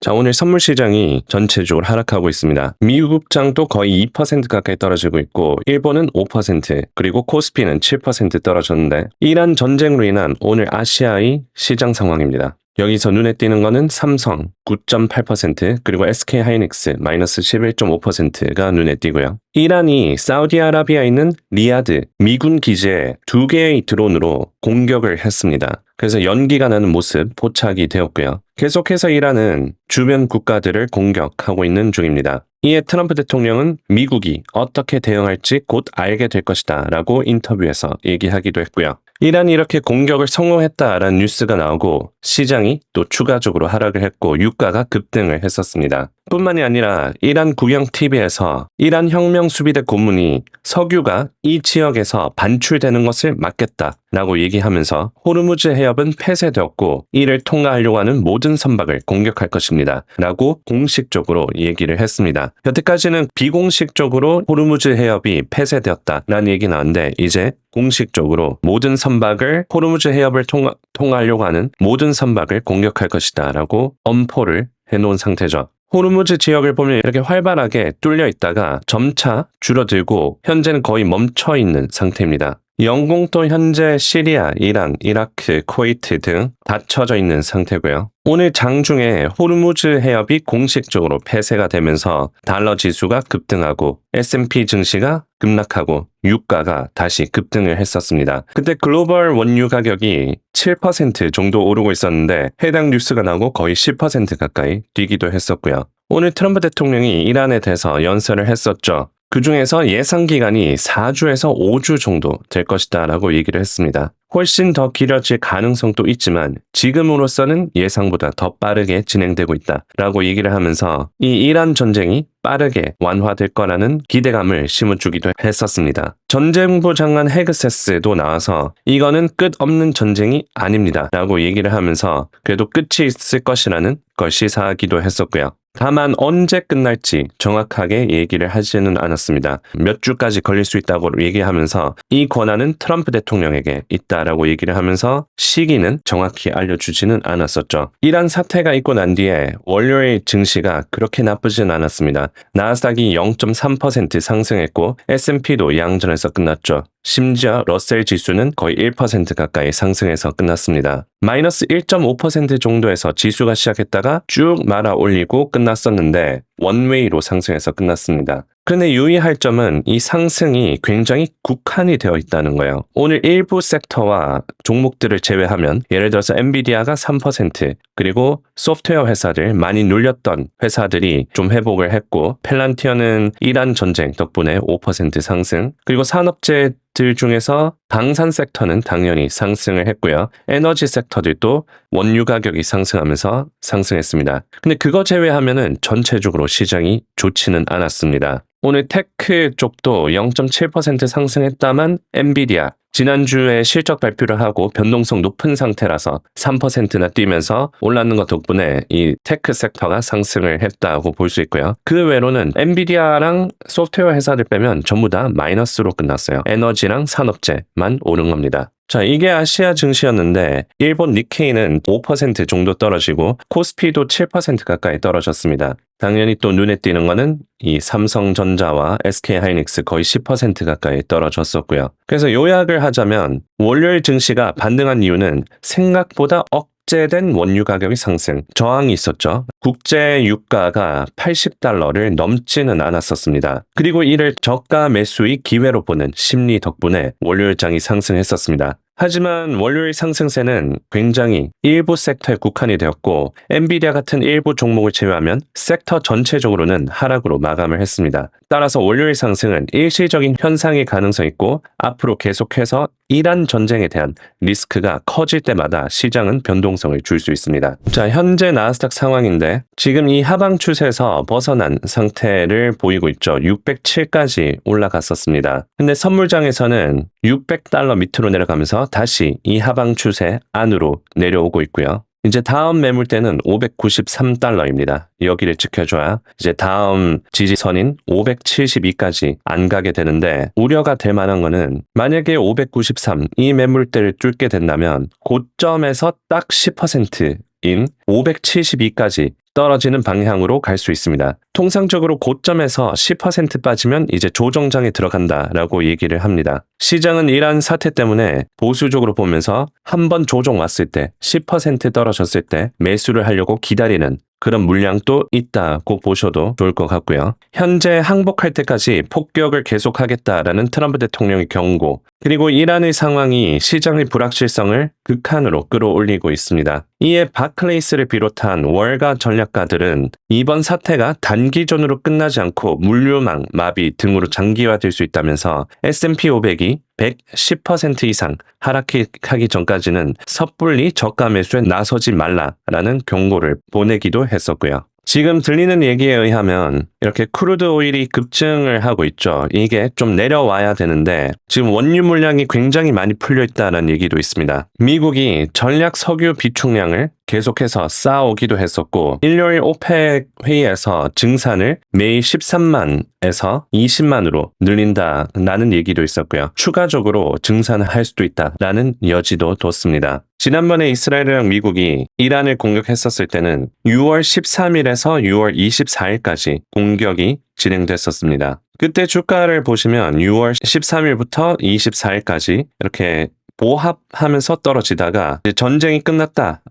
자, 오늘 선물 시장이 전체적으로 하락하고 있습니다. 미국장도 거의 2% 가까이 떨어지고 있고 일본은 5%, 그리고 코스피는 7% 떨어졌는데 이란 전쟁으로 인한 오늘 아시아의 시장 상황입니다. 여기서 눈에 띄는 거는 삼성 9.8%, 그리고 SK 하이닉스 마이너스 11.5%가 눈에 띄고요. 이란이 사우디아라비아에 있는 리야드 미군 기지에 2개의 드론으로 공격을 했습니다. 그래서 연기가 나는 모습 포착이 되었고요. 계속해서 이란은 주변 국가들을 공격하고 있는 중입니다. 이에 트럼프 대통령은 미국이 어떻게 대응할지 곧 알게 될 것이다 라고 인터뷰에서 얘기하기도 했고요. 이란이 이렇게 공격을 성공했다라는 뉴스가 나오고 시장이 또 추가적으로 하락을 했고 유가가 급등을 했었습니다. 뿐만이 아니라 이란 국영 TV에서 이란 혁명수비대 고문이 석유가 이 지역에서 반출되는 것을 막겠다라고 얘기하면서 호르무즈 해협은 폐쇄되었고 이를 통과하려고 하는 모든 선박을 공격할 것입니다 라고 공식적으로 얘기를 했습니다. 여태까지는 비공식적으로 호르무즈 해협이 폐쇄되었다라는 얘기 나왔는데 이제 공식적으로 모든 선박을 호르무즈 해협을 통과하려고 하는 모든 선박을 공격할 것이다 라고 엄포를 해놓은 상태죠. 호르무즈 지역을 보면 이렇게 활발하게 뚫려 있다가 점차 줄어들고 현재는 거의 멈춰 있는 상태입니다. 영공도 현재 시리아, 이란, 이라크, 쿠웨이트 등 닫혀져 있는 상태고요. 오늘 장중에 호르무즈 해협이 공식적으로 폐쇄가 되면서 달러 지수가 급등하고 S&P 증시가 급락하고 유가가 다시 급등을 했었습니다. 그때 글로벌 원유 가격이 7% 정도 오르고 있었는데 해당 뉴스가 나오고 거의 10% 가까이 뛰기도 했었고요. 오늘 트럼프 대통령이 이란에 대해서 연설을 했었죠. 그 중에서 예상 기간이 4주에서 5주 정도 될 것이다 라고 얘기를 했습니다. 훨씬 더 길어질 가능성도 있지만 지금으로서는 예상보다 더 빠르게 진행되고 있다 라고 얘기를 하면서 이 이란 전쟁이 빠르게 완화될 거라는 기대감을 심어주기도 했었습니다. 전쟁부 장관 헤그세스도 나와서 이거는 끝없는 전쟁이 아닙니다 라고 얘기를 하면서 그래도 끝이 있을 것이라는 걸 시사하기도 했었고요. 다만 언제 끝날지 정확하게 얘기를 하지는 않았습니다. 몇 주까지 걸릴 수 있다고 얘기하면서 이 권한은 트럼프 대통령에게 있다라고 얘기를 하면서 시기는 정확히 알려주지는 않았었죠. 이란 사태가 있고 난 뒤에 월요일 증시가 그렇게 나쁘진 않았습니다. 나스닥이 0.3% 상승했고 S&P도 양전에서 끝났죠. 심지어 러셀 지수는 거의 1% 가까이 상승해서 끝났습니다. 마이너스 1.5% 정도에서 지수가 시작했다가 쭉 말아 올리고 끝났었는데 원웨이로 상승해서 끝났습니다. 그런데 유의할 점은 이 상승이 굉장히 국한이 되어 있다는 거예요. 오늘 일부 섹터와 종목들을 제외하면 예를 들어서 엔비디아가 3%, 그리고 소프트웨어 회사들 많이 눌렸던 회사들이 좀 회복을 했고 펠란티어는 이란 전쟁 덕분에 5% 상승, 그리고 산업재들 중에서 방산 섹터는 당연히 상승을 했고요. 에너지 섹터들도 원유 가격이 상승하면서 상승했습니다. 근데 그거 제외하면은 전체적으로 시장이 좋지는 않았습니다. 오늘 테크 쪽도 0.7% 상승했다만 엔비디아 지난주에 실적 발표를 하고 변동성 높은 상태라서 3%나 뛰면서 올랐는 것 덕분에 이 테크 섹터가 상승을 했다고 볼 수 있고요. 그 외로는 엔비디아랑 소프트웨어 회사들 빼면 전부 다 마이너스로 끝났어요. 에너지랑 산업재만 오른 겁니다. 자, 이게 아시아 증시였는데 일본 니케이는 5% 정도 떨어지고 코스피도 7% 가까이 떨어졌습니다. 당연히 또 눈에 띄는 거는 이 삼성전자와 SK하이닉스 거의 10% 가까이 떨어졌었고요. 그래서 요약을 하자면 월요일 증시가 반등한 이유는 생각보다 억제된 원유 가격의 상승, 저항이 있었죠. 국제 유가가 $80를 넘지는 않았었습니다. 그리고 이를 저가 매수의 기회로 보는 심리 덕분에 월요일장이 상승했었습니다. 하지만 월요일 상승세는 굉장히 일부 섹터에 국한이 되었고 엔비디아 같은 일부 종목을 제외하면 섹터 전체적으로는 하락으로 마감을 했습니다. 따라서 월요일 상승은 일시적인 현상일 가능성이 있고 앞으로 계속해서 이란 전쟁에 대한 리스크가 커질 때마다 시장은 변동성을 줄 수 있습니다. 자, 현재 나스닥 상황인데 지금 이 하방 추세에서 벗어난 상태를 보이고 있죠. 607까지 올라갔었습니다. 근데 선물장에서는 $600 밑으로 내려가면서 다시 이 하방 추세 안으로 내려오고 있고요. 이제 다음 매물대는 $593입니다. 여기를 지켜줘야 이제 다음 지지선인 572까지 안 가게 되는데 우려가 될 만한 거는 만약에 593 이 매물대를 뚫게 된다면 고점에서 딱 10%인 572까지 떨어지는 방향으로 갈 수 있습니다. 통상적으로 고점에서 10% 빠지면 이제 조정장에 들어간다라고 얘기를 합니다. 시장은 이러한 사태 때문에 보수적으로 보면서 한 번 조정 왔을 때 10% 떨어졌을 때 매수를 하려고 기다리는 그런 물량도 있다고 보셔도 좋을 것 같고요. 현재 항복할 때까지 폭격을 계속하겠다라는 트럼프 대통령의 경고, 그리고 이란의 상황이 시장의 불확실성을 극한으로 끌어올리고 있습니다. 이에 바클레이스를 비롯한 월가 전략가들은 이번 사태가 단기전으로 끝나지 않고 물류망, 마비 등으로 장기화될 수 있다면서 S&P 500이 110% 이상 하락하기 전까지는 섣불리 저가 매수에 나서지 말라라는 경고를 보내기도 했었고요. 지금 들리는 얘기에 의하면 이렇게 크루드 오일이 급증을 하고 있죠. 이게 좀 내려와야 되는데 지금 원유 물량이 굉장히 많이 풀려 있다는 얘기도 있습니다. 미국이 전략 석유 비축량을 계속해서 쌓아오기도 했었고 일요일 오펙 회의에서 증산을 매일 13만에서 20만으로 늘린다라는 얘기도 있었고요. 추가적으로 증산을 할 수도 있다라는 여지도 뒀습니다. 지난번에 이스라엘이랑 미국이 이란을 공격했었을 때는 6월 13일에서 6월 24일까지 공격이 진행됐었습니다. 그때 주가를 보시면 6월 13일부터 24일까지 이렇게 보합하면서 떨어지다가 이제 전쟁이 끝났다.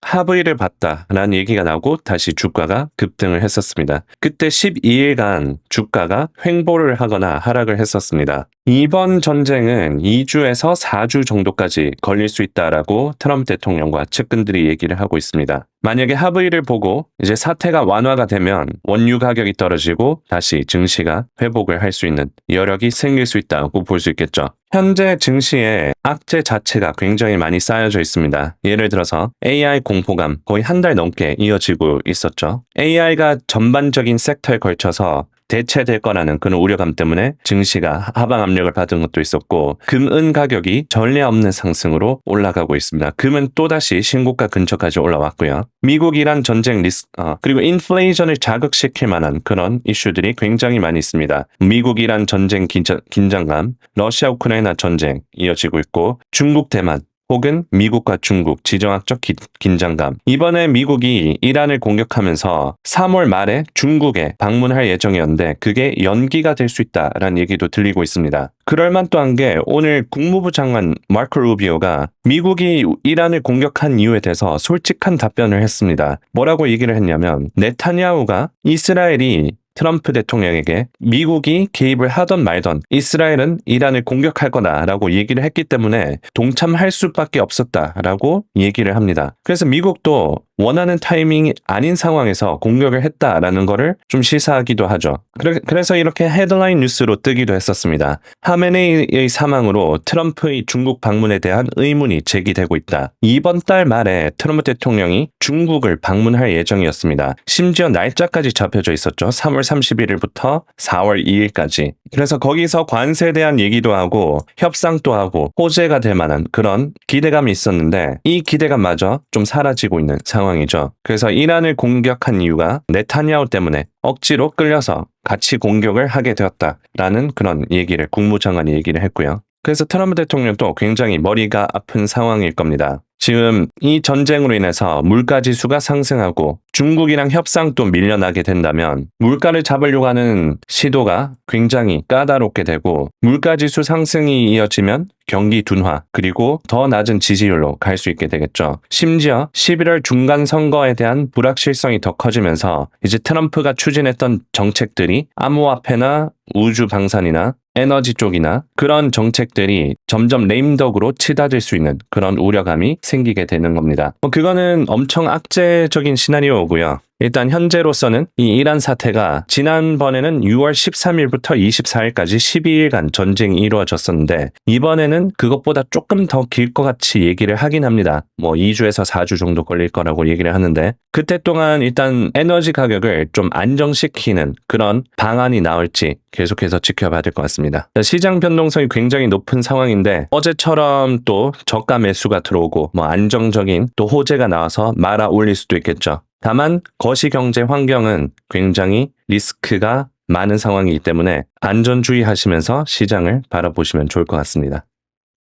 합의를 봤다라는 얘기가 나오고 다시 주가가 급등을 했었습니다. 그때 12일간 주가가 횡보를 하거나 하락을 했었습니다. 이번 전쟁은 2주에서 4주 정도까지 걸릴 수 있다라고 트럼프 대통령과 측근들이 얘기를 하고 있습니다. 만약에 합의를 보고 이제 사태가 완화가 되면 원유 가격이 떨어지고 다시 증시가 회복을 할 수 있는 여력이 생길 수 있다고 볼 수 있겠죠. 현재 증시에 악재 자체가 굉장히 많이 쌓여져 있습니다. 예를 들어서 AI 공포감 거의 한 달 넘게 이어지고 있었죠. AI가 전반적인 섹터에 걸쳐서 대체될 거라는 그런 우려감 때문에 증시가 하방 압력을 받은 것도 있었고 금은 가격이 전례 없는 상승으로 올라가고 있습니다. 금은 또다시 신고가 근처까지 올라왔고요. 미국 이란 전쟁 그리고 인플레이션을 자극시킬 만한 그런 이슈들이 굉장히 많이 있습니다. 미국 이란 전쟁 긴장감, 러시아 우크라이나 전쟁 이어지고 있고 중국 대만 혹은 미국과 중국 지정학적 긴장감. 이번에 미국이 이란을 공격하면서 3월 말에 중국에 방문할 예정이었는데 그게 연기가 될 수 있다라는 얘기도 들리고 있습니다. 그럴만한 게 오늘 국무부 장관 마크 루비오가 미국이 이란을 공격한 이유에 대해서 솔직한 답변을 했습니다. 뭐라고 얘기를 했냐면 네타냐후가 이스라엘이 트럼프 대통령에게 미국이 개입을 하던 말던 이스라엘은 이란을 공격할 거다라고 얘기를 했기 때문에 동참할 수밖에 없었다라고 얘기를 합니다. 그래서 미국도 원하는 타이밍이 아닌 상황에서 공격을 했다라는 거를 좀 시사하기도 하죠. 그래서 이렇게 헤드라인 뉴스로 뜨기도 했었습니다. 하메네이의 사망으로 트럼프의 중국 방문에 대한 의문이 제기되고 있다. 이번 달 말에 트럼프 대통령이 중국을 방문할 예정이었습니다. 심지어 날짜까지 잡혀져 있었죠. 3월 31일부터 4월 2일까지. 그래서 거기서 관세에 대한 얘기도 하고 협상도 하고 호재가 될 만한 그런 기대감이 있었는데 이 기대감마저 좀 사라지고 있는 상황이죠. 그래서 이란을 공격한 이유가 네타냐후 때문에 억지로 끌려서 같이 공격을 하게 되었다라는 그런 얘기를 국무장관이 얘기를 했고요. 그래서 트럼프 대통령도 굉장히 머리가 아픈 상황일 겁니다. 지금 이 전쟁으로 인해서 물가 지수가 상승하고 중국이랑 협상도 밀려나게 된다면 물가를 잡으려고 하는 시도가 굉장히 까다롭게 되고 물가 지수 상승이 이어지면 경기 둔화 그리고 더 낮은 지지율로 갈 수 있게 되겠죠. 심지어 11월 중간 선거에 대한 불확실성이 더 커지면서 이제 트럼프가 추진했던 정책들이 암호화폐나 우주 방산이나 에너지 쪽이나 그런 정책들이 점점 레임덕으로 치닫을 수 있는 그런 우려감이 생기게 되는 겁니다. 그거는 엄청 악재적인 시나리오고요. 일단 현재로서는 이 이란 사태가 지난번에는 6월 13일부터 24일까지 12일간 전쟁이 이루어졌었는데 이번에는 그것보다 조금 더 길 것 같이 얘기를 하긴 합니다. 2주에서 4주 정도 걸릴 거라고 얘기를 하는데 그때 동안 일단 에너지 가격을 좀 안정시키는 그런 방안이 나올지 계속해서 지켜봐야 될 것 같습니다. 시장 변동성이 굉장히 높은 상황인데 어제처럼 또 저가 매수가 들어오고 안정적인 또 호재가 나와서 말아 올릴 수도 있겠죠. 다만 거시경제 환경은 굉장히 리스크가 많은 상황이기 때문에 안전주의하시면서 시장을 바라보시면 좋을 것 같습니다.